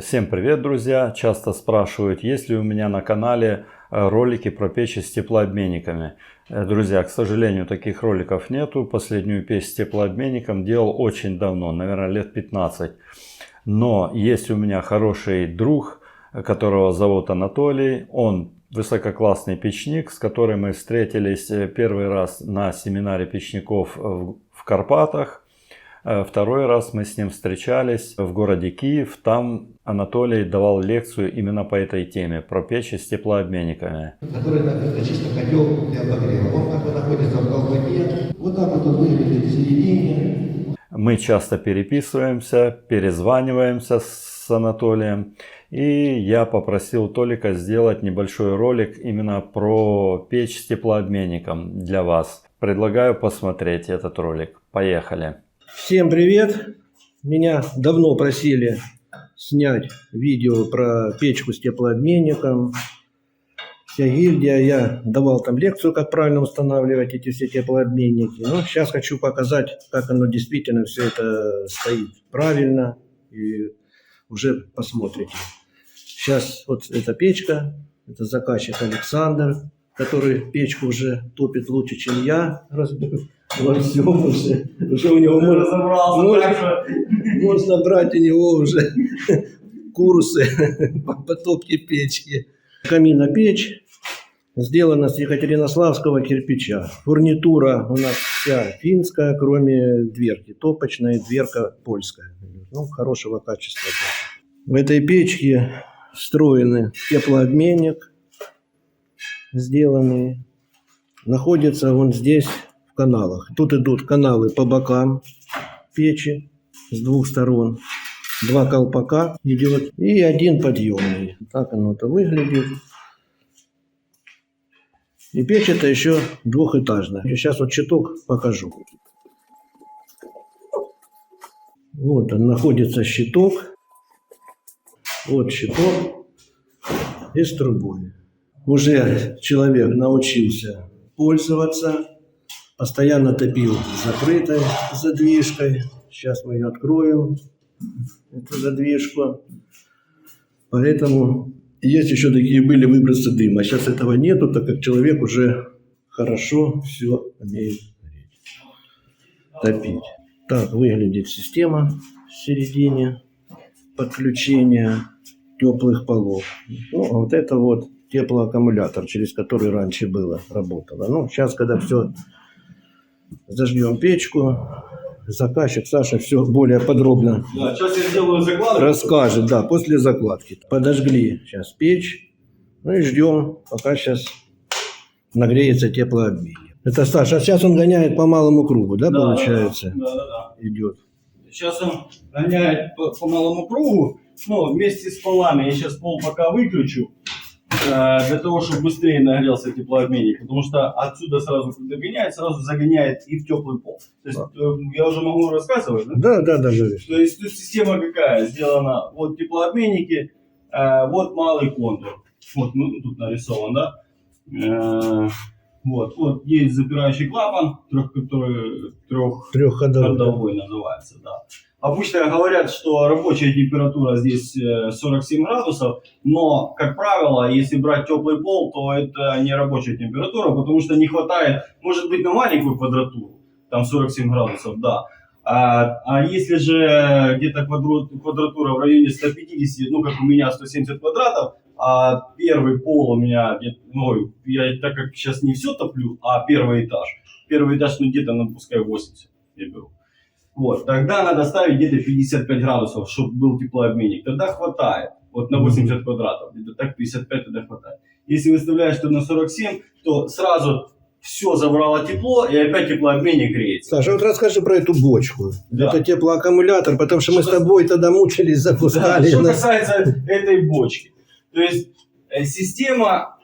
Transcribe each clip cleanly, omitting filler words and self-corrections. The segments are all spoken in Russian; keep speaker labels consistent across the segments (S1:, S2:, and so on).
S1: Всем привет, друзья! Часто спрашивают, есть ли у меня на канале ролики про печи с теплообменниками. Друзья, к сожалению, таких роликов нету. Последнюю печь с теплообменником делал очень давно, наверное, лет 15. Но есть у меня хороший друг, которого зовут Анатолий. Он высококлассный печник, с которым мы встретились первый раз на семинаре печников в Карпатах. Второй раз мы с ним встречались в городе Киев. Там Анатолий давал лекцию именно по этой теме, про печи с теплообменниками.
S2: Который это чисто котел для обогрева. Он как бы находится в колпаке. Вот так вот он выглядит в середине.
S1: Мы часто переписываемся, перезваниваемся с Анатолием. И я попросил Толика сделать небольшой ролик именно про печь с теплообменником для вас. Предлагаю посмотреть этот ролик. Поехали!
S3: Всем привет! Меня давно просили снять видео про печку с теплообменником. Вся гильдия, я давал там лекцию, как правильно устанавливать эти все теплообменники. Но сейчас хочу показать, как оно действительно все это стоит правильно. И уже посмотрите. Сейчас вот эта печка, это заказчик Александр, который печку уже топит лучше, чем я. Во всем уже у него можно брать у него уже курсы по топке печки. Каминопечь сделана с екатеринославского кирпича. Фурнитура у нас вся финская, кроме дверки. Топочная, дверка польская. Ну, хорошего качества. В этой печке встроенный теплообменник, сделанный. Находится он здесь в каналах. Тут идут каналы по бокам печи с двух сторон. Два колпака идет и один подъемный. Так оно-то выглядит. И печь это еще двухэтажная. Сейчас вот чуток покажу. Вот он, находится щиток. Вот щиток и с трубой. Уже человек научился пользоваться. Постоянно топил закрытой задвижкой. Сейчас мы ее откроем, эту задвижку. Поэтому есть еще такие были выбросы дыма. Сейчас этого нету, так как человек уже хорошо все умеет топить. Так выглядит система в середине подключения теплых полов. Ну, а вот это вот теплоаккумулятор, через который раньше было, работало. Ну, сейчас, когда все зажгем печку, заказчик Саша все более подробно
S4: сейчас я сделаю закладку.
S3: Расскажет, да, после закладки. Подожгли сейчас печь, ну и ждем, пока сейчас нагреется теплообменник. Это Саша, а сейчас он гоняет по малому кругу, да, получается?
S4: Да.
S3: Идет.
S4: Сейчас он гоняет по малому кругу, но вместе с полами. Я сейчас пол пока выключу, для того, чтобы быстрее нагрелся теплообменник. Потому что отсюда сразу, когда гоняет, сразу загоняет и в теплый пол. То есть я уже могу рассказывать, да? Да.
S3: То
S4: есть тут система какая? Сделана, вот теплообменники, вот малый контур. Вот, ну, тут нарисован, да? Вот есть запирающий клапан, трехходовой называется, да. Обычно говорят, что рабочая температура здесь 47 градусов, но, как правило, если брать теплый пол, то это не рабочая температура, потому что не хватает, может быть, на маленькую квадратуру, там 47 градусов, да. А если же где-то квадратура в районе 150, ну, как у меня 170 квадратов, а первый пол у меня, ну, я так как сейчас не все топлю, а первый этаж, ну, где-то, ну, пускай 80 я беру. Вот, тогда надо ставить где-то 55 градусов, чтобы был теплообменник. Тогда хватает, вот на 80 квадратов, где-то так 55 тогда хватает. Если выставляешь что на 47, то сразу все забрало тепло, и опять теплообменник греется.
S3: Саша, вот расскажи про эту бочку.
S4: Да.
S3: Это теплоаккумулятор, потому что мы с тобой тогда мучились, запускали.
S4: Да, что касается этой бочки. То есть система,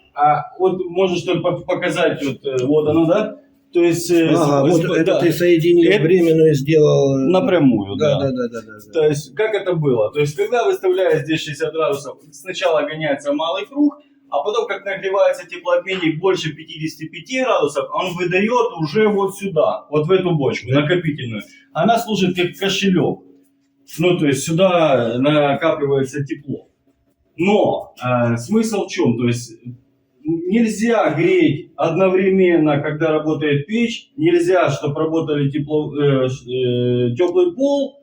S4: вот можешь только показать, вот она, да? То есть,
S3: вот это ты соединил временную сделал
S4: напрямую, да.
S3: Да.
S4: То есть, как это было? То есть, когда выставляешь здесь 60 градусов, сначала гоняется малый круг, а потом, как нагревается теплообменник больше 55 градусов, он выдает уже вот сюда, вот в эту бочку накопительную. Она служит как кошелек. Ну, то есть сюда накапливается тепло. Но смысл в чем? То есть нельзя греть одновременно, когда работает печь, нельзя, чтобы работали теплый пол,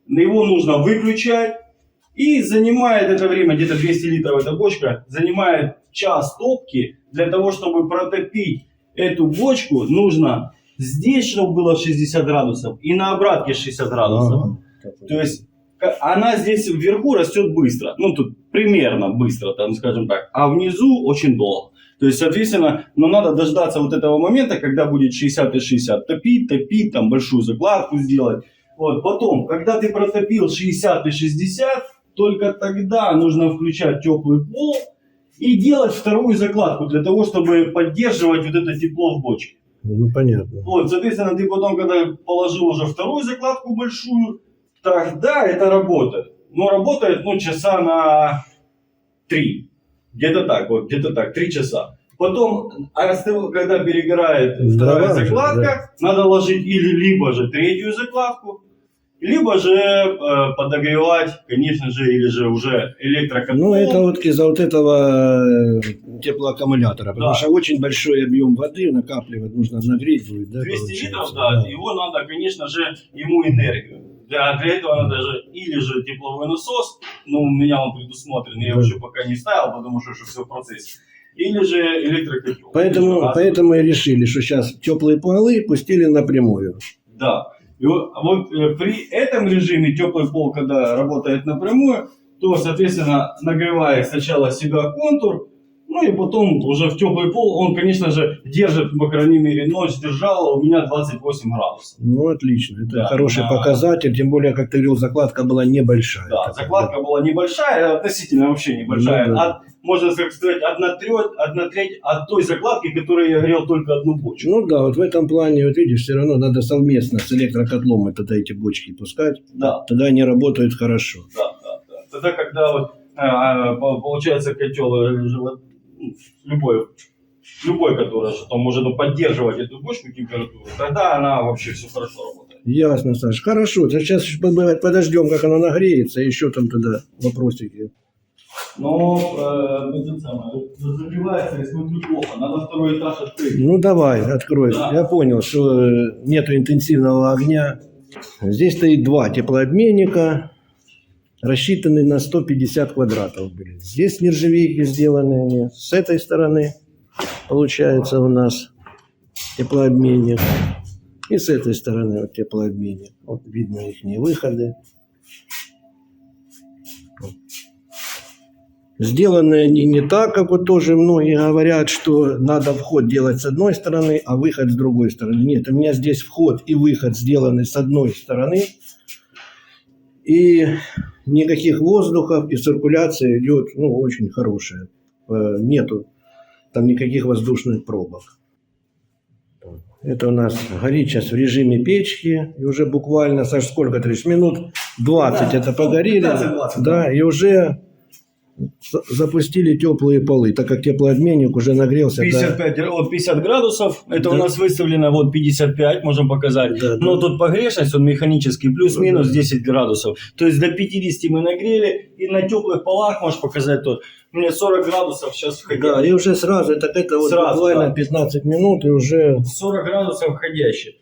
S4: его нужно выключать. И занимает это время, где-то 200 литров эта бочка, занимает час топки. Для того, чтобы протопить эту бочку, нужно здесь, чтобы было 60 градусов, и на обратке 60 градусов. То есть она здесь вверху растет быстро, ну тут примерно быстро, там, скажем так, а внизу очень долго. То есть, соответственно, но надо дождаться вот этого момента, когда будет 60 и 60, топить, там большую закладку сделать. Вот. Потом, когда ты протопил 60 и 60, только тогда нужно включать теплый пол и делать вторую закладку для того, чтобы поддерживать вот это тепло в бочке.
S3: Ну, понятно.
S4: Вот, соответственно, ты потом, когда положил уже вторую закладку большую, тогда это работает. Но работает, ну, часа на 3. Где-то так, 3 часа. Потом, когда перегорает вторая закладка, надо ложить либо же третью закладку, либо же подогревать, конечно же, или же уже электрокотлом.
S3: Ну, это вот из-за вот этого теплоаккумулятора, потому что очень большой объем воды накапливать, нужно нагреть будет, да?
S4: 200 литров, да, его надо, конечно же, ему энергию. Для этого надо же или же тепловой насос, ну, у меня он предусмотрен, я его еще пока не ставил, потому что все в процессе. Или же электрокотел.
S3: Поэтому и решили, что сейчас теплые полы пустили напрямую.
S4: Да. И вот при этом режиме теплый пол, когда работает напрямую, то, соответственно, нагревает сначала себя контур, ну и потом уже в теплый пол он, конечно же, держит, по крайней мере, ночь держала у меня 28 градусов.
S3: Ну, отлично. Это хороший показатель, тем более, как ты говорил, закладка была небольшая.
S4: Да, закладка была небольшая, относительно вообще небольшая.
S3: Да.
S4: Можно сказать, одна треть от той закладки, которую я грел только одну бочку.
S3: Ну да, вот в этом плане, вот видишь, все равно надо совместно с электрокотлом тогда эти бочки пускать.
S4: Да.
S3: Тогда они работают хорошо.
S4: Да. Тогда, когда вот, получается котел любой, который что может поддерживать эту бочку температуру, тогда она вообще все хорошо работает.
S3: Ясно, Саш. Хорошо. Сейчас подождем, как оно нагреется, еще там тогда вопросики.
S4: Но загревается, я смотрю, плохо. Надо второй этаж открыть.
S3: Ну давай, открой.
S4: Да.
S3: Я понял, что нету интенсивного огня. Здесь стоит 2 теплообменника, рассчитанные на 150 квадратов были. Здесь нержавейки сделаны они. С этой стороны получается у нас теплообменник. И с этой стороны вот теплообменник. Вот видно их выходы. Сделаны они не так, как вот тоже многие говорят, что надо вход делать с одной стороны, а выход с другой стороны. Нет, у меня здесь вход и выход сделаны с одной стороны. И никаких воздухов, и циркуляция идет, ну, очень хорошая. Нету там никаких воздушных пробок. Это у нас горит сейчас в режиме печки. И уже буквально, Саш, сколько, 30 минут? 20 это погорели.
S4: 15-20,
S3: да, и уже запустили теплые полы, так как теплообменник уже нагрелся.
S4: 50 градусов, это
S3: Да.
S4: у нас выставлено вот 55, можем показать.
S3: Да,
S4: Но
S3: да.
S4: тут погрешность, он механический, плюс-минус 10 градусов. То есть до 50 мы нагрели, и на теплых полах, можешь показать тут, у меня 40 градусов сейчас входящий.
S3: Да, и уже сразу, это вот
S4: Сразу,
S3: буквально
S4: да.
S3: 15 минут, и уже...
S4: 40 градусов входящий.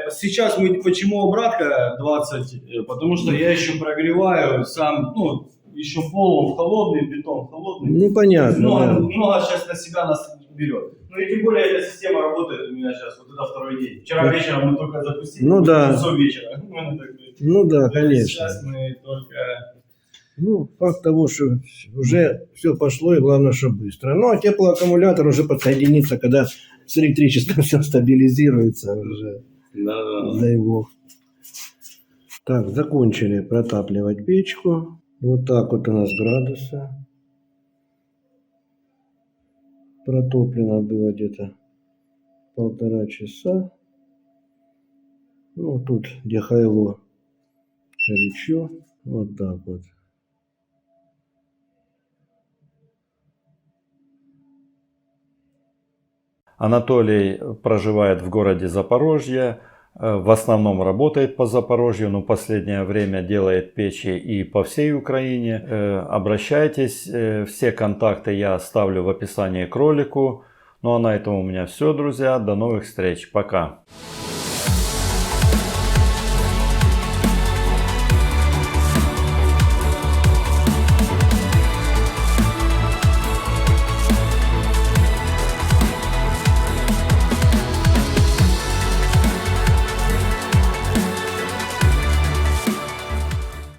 S4: Сейчас мы, почему обратка 20? Потому что я еще прогреваю сам, ну, еще пол он холодный, бетон холодный.
S3: Ну, понятно. да.
S4: Много сейчас на себя нас берет. Ну и тем более эта система работает у меня сейчас, вот это второй день. Вчера вечером мы только запустили.
S3: Ну да.
S4: Часов вечера.
S3: Ну да,
S4: То есть
S3: конечно.
S4: сейчас мы только...
S3: Ну, факт того, что уже все пошло, и главное, что быстро. Ну, а теплоаккумулятор уже подсоединится, когда с электричеством все стабилизируется уже.
S4: Да.
S3: Дай бог. Так, закончили протапливать печку. Вот так вот у нас градусы. Протоплено было где-то 1,5 часа. Ну, тут где хайло горячо. Вот так вот.
S1: Анатолий проживает в городе Запорожье. В основном работает по Запорожью, но последнее время делает печи и по всей Украине. Обращайтесь, все контакты я оставлю в описании к ролику. Ну а на этом у меня все, друзья. До новых встреч. Пока.